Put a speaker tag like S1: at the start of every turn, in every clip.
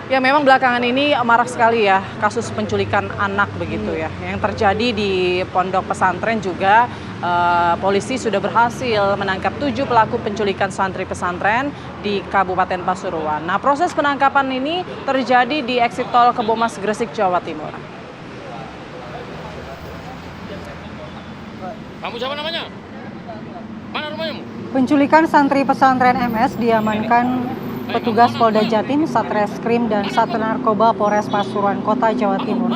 S1: Ya memang belakangan ini marak sekali ya kasus penculikan anak begitu ya. Yang terjadi di pondok pesantren juga polisi sudah berhasil menangkap 7 pelaku penculikan santri pesantren di Kabupaten Pasuruan. Nah proses penangkapan ini terjadi di eksit tol Kebomas Gresik, Jawa Timur.
S2: Kamu siapa namanya? Mana rumahmu?
S3: Penculikan santri pesantren MS diamankan petugas Polda Jatim, Satreskrim, dan Sat Narkoba Polres Pasuruan Kota, Jawa Timur.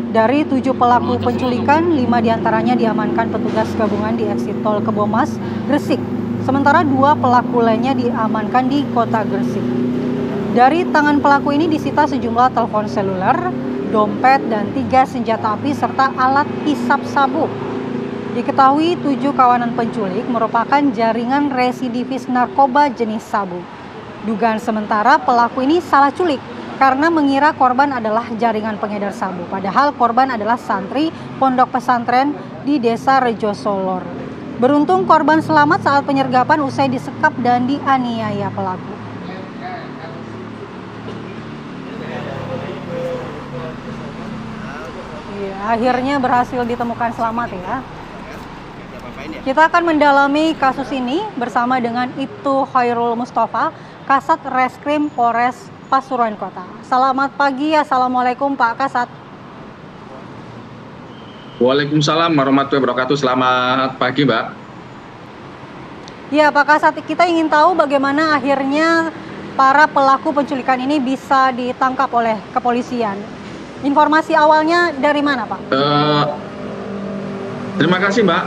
S3: Dari 7 pelaku penculikan, 5 diantaranya diamankan petugas gabungan di eksit tol Kebomas, Gresik. Sementara 2 pelaku lainnya diamankan di kota Gresik. Dari tangan pelaku ini disita sejumlah telepon seluler, dompet, dan 3 senjata api serta alat hisap sabu. Diketahui 7 kawanan penculik merupakan jaringan residivis narkoba jenis sabu. Dugaan sementara pelaku ini salah culik karena mengira korban adalah jaringan pengedar sabu. Padahal korban adalah santri pondok pesantren di Desa Rejo Solor. Beruntung korban selamat saat penyergapan usai disekap dan dianiaya pelaku. Ya, akhirnya berhasil ditemukan selamat ya. Kita akan mendalami kasus ini bersama dengan Ibtu Khairul Mustafa, Kasat Reskrim Polres Pasuruan Kota. Selamat pagi, assalamualaikum Pak Kasat.
S4: Waalaikumsalam warahmatullahi wabarakatuh. Selamat pagi, Mbak.
S3: Ya, Pak Kasat, kita ingin tahu bagaimana akhirnya para pelaku penculikan ini bisa ditangkap oleh kepolisian. Informasi awalnya dari mana, Pak?
S4: Terima kasih, Mbak.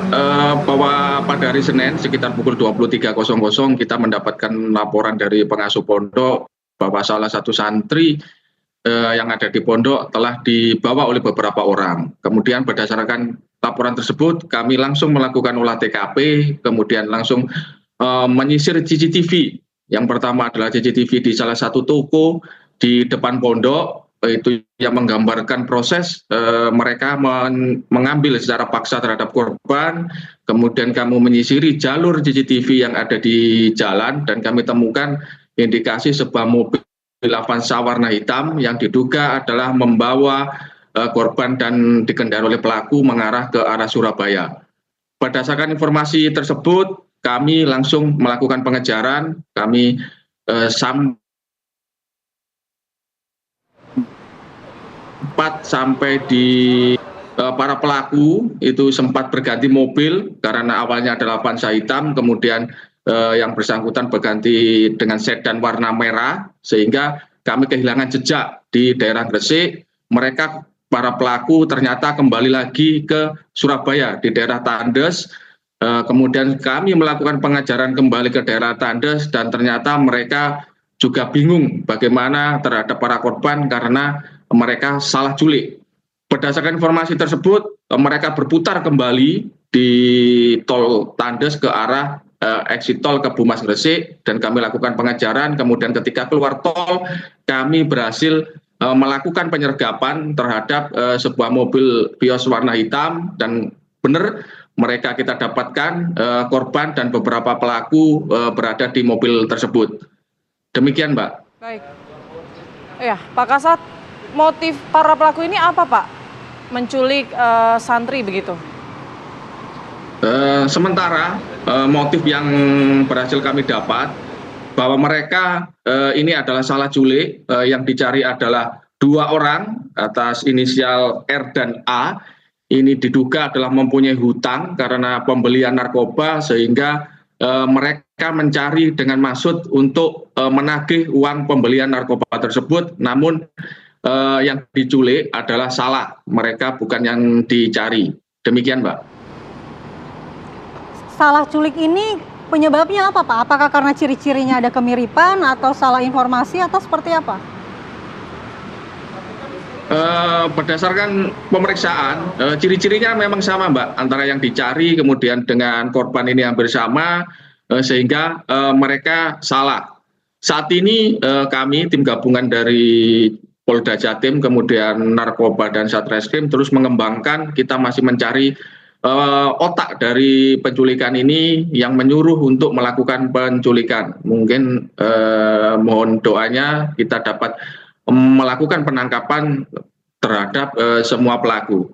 S4: Bahwa pada hari Senin sekitar pukul 23.00 kita mendapatkan laporan dari pengasuh pondok bahwa salah satu santri yang ada di pondok telah dibawa oleh beberapa orang. Kemudian berdasarkan laporan tersebut, kami langsung melakukan olah TKP, kemudian langsung menyisir CCTV. Yang pertama adalah CCTV di salah satu toko di depan pondok, itu yang menggambarkan proses mereka mengambil secara paksa terhadap korban. Kemudian kami menyisiri jalur CCTV yang ada di jalan dan kami temukan indikasi sebuah mobil Avanza warna hitam yang diduga adalah membawa korban dan dikendarai oleh pelaku mengarah ke arah Surabaya. Berdasarkan informasi tersebut, kami langsung melakukan pengejaran. Kami sampai di para pelaku itu sempat berganti mobil karena awalnya adalah Avanza hitam, kemudian yang bersangkutan berganti dengan sedan warna merah, sehingga kami kehilangan jejak di daerah Gresik. Mereka para pelaku ternyata kembali lagi ke Surabaya di daerah Tandes. Kemudian kami melakukan pengejaran kembali ke daerah Tandes dan ternyata mereka juga bingung bagaimana terhadap para korban karena mereka salah culik. Berdasarkan informasi tersebut, mereka berputar kembali di tol Tandes ke arah eksit tol Kebomas Gresik dan kami lakukan pengejaran. Kemudian ketika keluar tol, kami berhasil melakukan penyergapan terhadap sebuah mobil Vios warna hitam dan benar mereka kita dapatkan korban dan beberapa pelaku berada di mobil tersebut. Demikian, Mbak.
S1: Baik. Ya, Pak Kasat, motif para pelaku ini apa, Pak? Menculik santri begitu?
S4: Sementara motif yang berhasil kami dapat bahwa mereka ini adalah salah culik, yang dicari adalah 2 orang atas inisial R dan A. Ini diduga adalah mempunyai hutang karena pembelian narkoba, sehingga mereka mencari dengan maksud untuk menagih uang pembelian narkoba tersebut, namun yang diculik adalah salah, mereka bukan yang dicari. Demikian, Mbak.
S3: Salah culik ini penyebabnya apa, Pak? Apakah karena ciri-cirinya ada kemiripan atau salah informasi atau seperti apa?
S4: Berdasarkan pemeriksaan, ciri-cirinya memang sama, Mbak, antara yang dicari kemudian dengan korban ini hampir sama, sehingga mereka salah. Saat ini kami tim gabungan dari Polda Jatim, kemudian Narkoba dan Satreskrim terus mengembangkan. Kita masih mencari otak dari penculikan ini yang menyuruh untuk melakukan penculikan. Mungkin mohon doanya kita dapat melakukan penangkapan terhadap semua pelaku.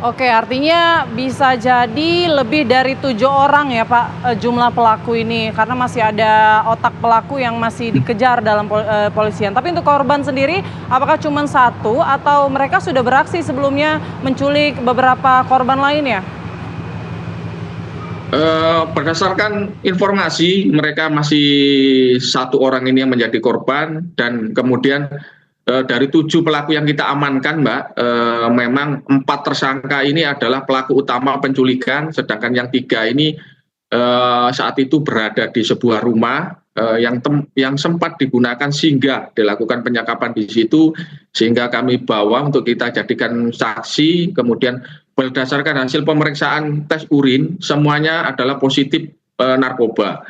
S1: Oke, artinya bisa jadi lebih dari 7 orang ya Pak jumlah pelaku ini, karena masih ada otak pelaku yang masih dikejar dalam polisian. Tapi untuk korban sendiri, apakah cuma satu atau mereka sudah beraksi sebelumnya menculik beberapa korban lain ya?
S4: Berdasarkan informasi, mereka masih satu orang ini yang menjadi korban, dan kemudian dari 7 pelaku yang kita amankan, Mbak, memang 4 tersangka ini adalah pelaku utama penculikan, sedangkan yang 3 ini saat itu berada di sebuah rumah yang sempat digunakan singgah dilakukan penyekapan di situ, sehingga kami bawa untuk kita jadikan saksi. Kemudian berdasarkan hasil pemeriksaan tes urin, semuanya adalah positif narkoba.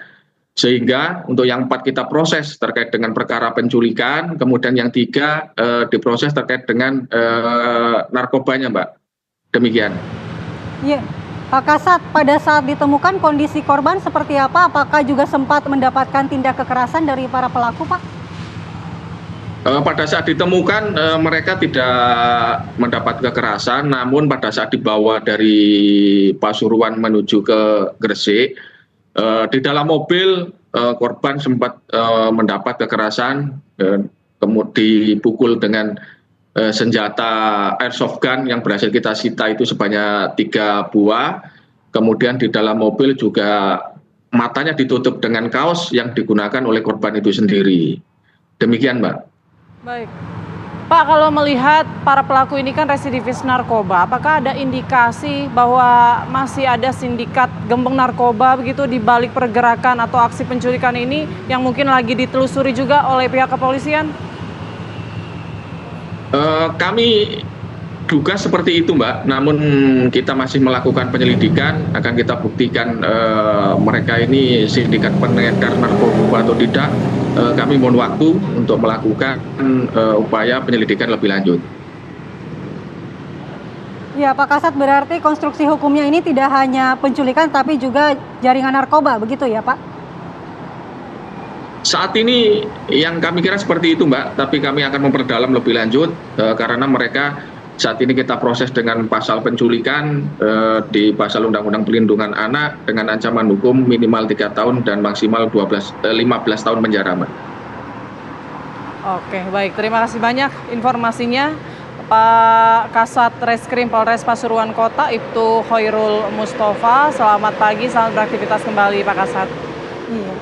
S4: Sehingga untuk yang 4 kita proses terkait dengan perkara penculikan, kemudian yang 3 diproses terkait dengan narkobanya, Mbak. Demikian.
S3: Iya, Pak Kasat, pada saat ditemukan kondisi korban seperti apa? Apakah juga sempat mendapatkan tindak kekerasan dari para pelaku, Pak?
S4: Pada saat ditemukan mereka tidak mendapat kekerasan, namun pada saat dibawa dari Pasuruan menuju ke Gresik, di dalam mobil korban sempat mendapat kekerasan, kemudian dipukul dengan senjata airsoft gun yang berhasil kita sita itu sebanyak 3 buah. Kemudian di dalam mobil juga matanya ditutup dengan kaos yang digunakan oleh korban itu sendiri. Demikian, Mbak.
S1: Baik. Pak, kalau melihat para pelaku ini kan residivis narkoba, apakah ada indikasi bahwa masih ada sindikat gembong narkoba begitu di balik pergerakan atau aksi penculikan ini yang mungkin lagi ditelusuri juga oleh pihak kepolisian?
S4: Kami duga seperti itu, Mbak. Namun kita masih melakukan penyelidikan, akan kita buktikan mereka ini sindikat pengedar narkoba atau tidak. Kami mohon waktu untuk melakukan upaya penyelidikan lebih lanjut.
S3: Ya, Pak Kasat, berarti konstruksi hukumnya ini tidak hanya penculikan tapi juga jaringan narkoba, begitu ya, Pak?
S4: Saat ini yang kami kira seperti itu, Mbak, tapi kami akan memperdalam lebih lanjut karena mereka saat ini kita proses dengan pasal penculikan di pasal Undang-Undang Perlindungan Anak dengan ancaman hukum minimal 3 tahun dan maksimal 15 tahun penjara, Mbak.
S1: Oke, baik. Terima kasih banyak informasinya. Pak Kasat Reskrim Polres Pasuruan Kota, Ibtu Khairul Mustafa. Selamat pagi, selamat beraktivitas kembali Pak Kasat.
S3: Iya.